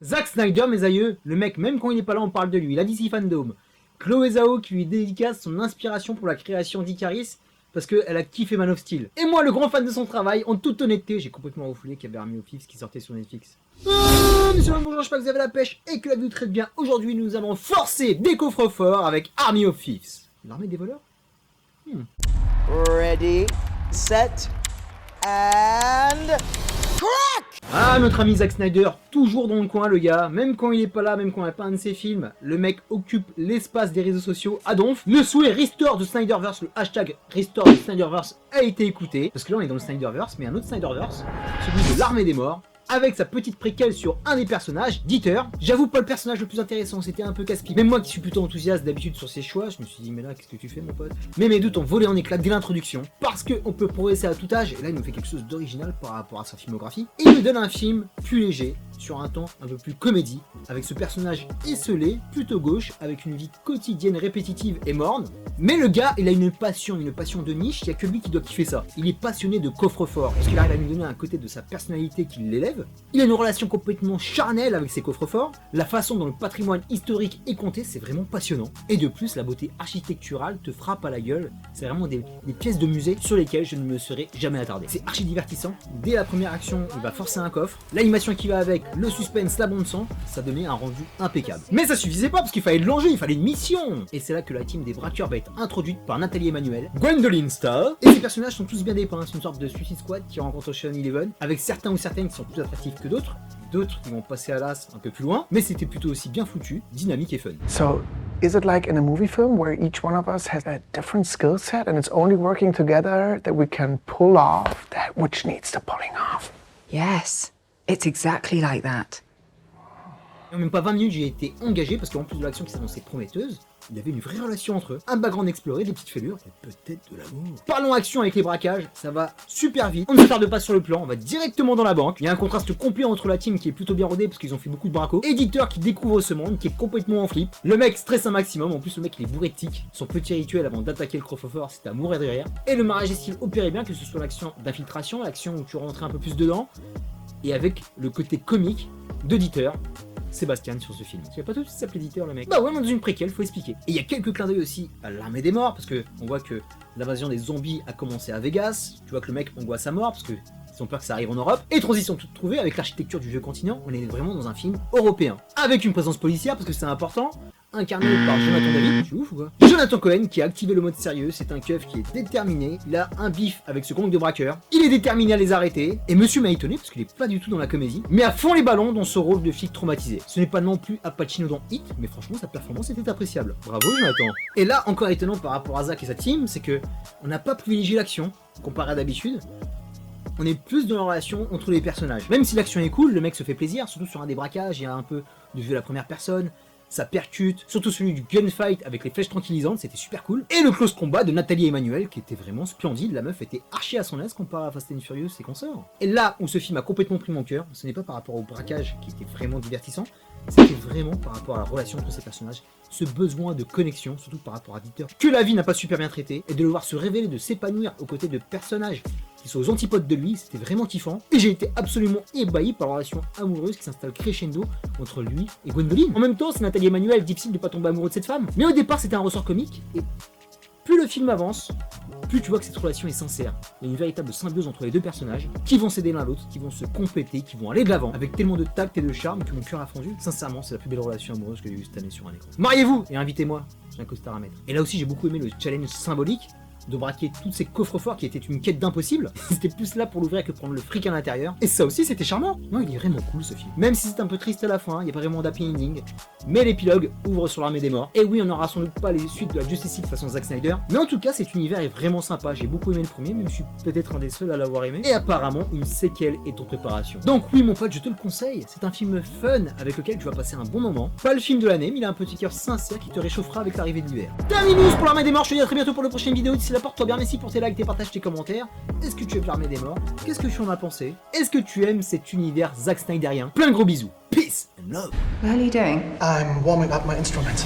Zack Snyder, mes aïeux, le mec, même quand il n'est pas là, on parle de lui. La DC Fandom. Chloé Zhao qui lui dédicace son inspiration pour la création d'Icaris parce qu'elle a kiffé Man of Steel. Et moi, le grand fan de son travail, en toute honnêteté, j'ai complètement refoulé qu'il y avait Army of Thieves qui sortait sur Netflix. Monsieur, bonjour, j'espère que vous avez la pêche et que la vie traite bien. Aujourd'hui, nous allons forcer des coffres forts avec Army of Thieves. L'armée des voleurs Ready, set, and... Ah, notre ami Zack Snyder, toujours dans le coin le gars, même quand il est pas là, même quand il n'y a pas un de ses films, le mec occupe l'espace des réseaux sociaux à donf. Le souhait Restore de Snyderverse, le hashtag Restore de Snyderverse a été écouté, parce que là on est dans le Snyderverse, mais un autre Snyderverse, celui de l'Armée des Morts, avec sa petite préquelle sur un des personnages, Dieter. J'avoue pas le personnage le plus intéressant, c'était un peu casse-pipe. Même moi qui suis plutôt enthousiaste d'habitude sur ses choix, je me suis dit mais là qu'est-ce que tu fais mon pote. Mais mes doutes ont volé en éclats dès l'introduction, parce qu'on peut progresser à tout âge, et là il nous fait quelque chose d'original par rapport à sa filmographie. Et il nous donne un film plus léger, sur un ton un peu plus comédie, avec ce personnage esselé, plutôt gauche, avec une vie quotidienne répétitive et morne. Mais le gars, il a une passion de niche, il n'y a que lui qui doit kiffer ça. Il est passionné de coffre-fort, parce qu'il arrive à nous donner un côté de sa personnalité qui l'élève. Il a une relation complètement charnelle avec ses coffres-forts. La façon dont le patrimoine historique est compté, c'est vraiment passionnant. Et de plus, la beauté architecturale te frappe à la gueule. C'est vraiment des pièces de musée sur lesquelles je ne me serais jamais attardé. C'est archi divertissant. Dès la première action, il va forcer un coffre. L'animation qui va avec, le suspense, la bande son, ça donnait un rendu impeccable. Mais ça suffisait pas parce qu'il fallait de l'enjeu, il fallait une mission. Et c'est là que la team des braqueurs va être introduite par Nathalie Emmanuel, Gwendoline Starr. Et les personnages sont tous bien dépeints, c'est une sorte de Suicide Squad qui rencontre Ocean Eleven, avec certains ou certaines qui sont plus attractifs que d'autres qui vont passer à l'as un peu plus loin, mais c'était plutôt aussi bien foutu, dynamique et fun. So, is it like in a movie film where each one of us has a different skill set and it's only working together that we can pull off that which needs the pulling off? Yes, it's exactly like that. En même pas 20 minutes, j'ai été engagé parce qu'en plus de l'action qui s'annonçait prometteuse, il y avait une vraie relation entre eux, un background exploré, des petites fêlures et peut-être de l'amour. Parlons action avec les braquages, ça va super vite. On ne s'attarde pas sur le plan, on va directement dans la banque. Il y a un contraste complet entre la team qui est plutôt bien rodée parce qu'ils ont fait beaucoup de bracos, éditeur qui découvre ce monde, qui est complètement en flip. Le mec stresse un maximum, en plus le mec il est bourré de tics. Son petit rituel avant d'attaquer le coffre-fort, c'était à mourir de rire. Et le mariage des styles opérait bien, que ce soit l'action d'infiltration, l'action où tu rentrais un peu plus dedans, et avec le côté comique d'Auditeur. Sébastien sur ce film. Tu pas tout de suite s'appeler éditeur le mec. Bah ouais, mais dans une préquelle, faut expliquer. Et il y a quelques clins d'œil aussi à l'Armée des Morts, parce que on voit que l'invasion des zombies a commencé à Vegas. Tu vois que le mec angoisse à mort, parce que ils ont peur que ça arrive en Europe. Et transition toute trouvée avec l'architecture du vieux continent, on est vraiment dans un film européen. Avec une présence policière, parce que c'est important, incarné par Jonathan David, tu ouf ou quoi? Jonathan Cohen qui a activé le mode sérieux, c'est un keuf qui est déterminé, il a un bif avec ce gang de braqueurs, il est déterminé à les arrêter, et monsieur m'a étonné parce qu'il est pas du tout dans la comédie, mais à fond les ballons dans ce rôle de flic traumatisé. Ce n'est pas non plus Al Pacino dans Hit, mais franchement sa performance était appréciable. Bravo Jonathan. Et là, encore étonnant par rapport à Zack et sa team, c'est que on n'a pas privilégié l'action, comparé à d'habitude. On est plus dans la relation entre les personnages. Même si l'action est cool, le mec se fait plaisir, surtout sur un des braquages, il y a un peu de vue à la première personne, ça percute, surtout celui du gunfight avec les flèches tranquillisantes, c'était super cool. Et le close combat de Nathalie Emmanuel qui était vraiment splendide, la meuf était archi à son aise comparé à Fast and Furious et consorts. Et là où ce film a complètement pris mon cœur, ce n'est pas par rapport au braquage qui était vraiment divertissant, c'était vraiment par rapport à la relation entre ces personnages, ce besoin de connexion, surtout par rapport à Dieter, que la vie n'a pas super bien traité, et de le voir se révéler, de s'épanouir aux côtés de personnages qui sont aux antipodes de lui, c'était vraiment kiffant. Et j'ai été absolument ébahi par la relation amoureuse qui s'installe crescendo entre lui et Gwendoline. En même temps, c'est Nathalie Emmanuel, difficile de pas tomber amoureux de cette femme. Mais au départ, c'était un ressort comique, et plus le film avance, plus tu vois que cette relation est sincère. Il y a une véritable symbiose entre les deux personnages, qui vont s'aider l'un l'autre, qui vont se compléter, qui vont aller de l'avant, avec tellement de tact et de charme que mon cœur a fondu. Sincèrement, c'est la plus belle relation amoureuse que j'ai eue cette année sur un écran. Mariez-vous et invitez-moi, j'ai un costard à mettre. Et là aussi, j'ai beaucoup aimé le challenge symbolique de braquer tous ces coffres forts qui étaient une quête d'impossible. C'était plus là pour l'ouvrir que prendre le fric à l'intérieur. Et ça aussi, c'était charmant. Non, il est vraiment cool ce film. Même si c'est un peu triste à la fin, il n'y a pas vraiment d'happy ending. Mais l'épilogue ouvre sur l'Armée des Morts. Et oui, on n'aura sans doute pas les suites de la Justice League façon Zack Snyder. Mais en tout cas, cet univers est vraiment sympa. J'ai beaucoup aimé le premier, même je suis peut-être un des seuls à l'avoir aimé. Et apparemment, une séquelle est en préparation. Donc oui, mon pote, je te le conseille. C'est un film fun avec lequel tu vas passer un bon moment. Pas le film de l'année, mais il a un petit cœur sincère qui te réchauffera avec l'arrivée de l'hiver. Terminus pour l'Armée des Morts. Je te dis à très bientôt pour la prochaine vidéo. D'ici là, porte-toi bien. Merci pour tes likes, tes partages, tes commentaires. Est-ce que tu aimes l'Armée des Morts? Qu'est-ce que tu en as pensé? Est-ce que tu aimes cet univers Zack Snyderien? Plein de gros bisous. Peace and love. What are you doing? I'm warming up my instruments.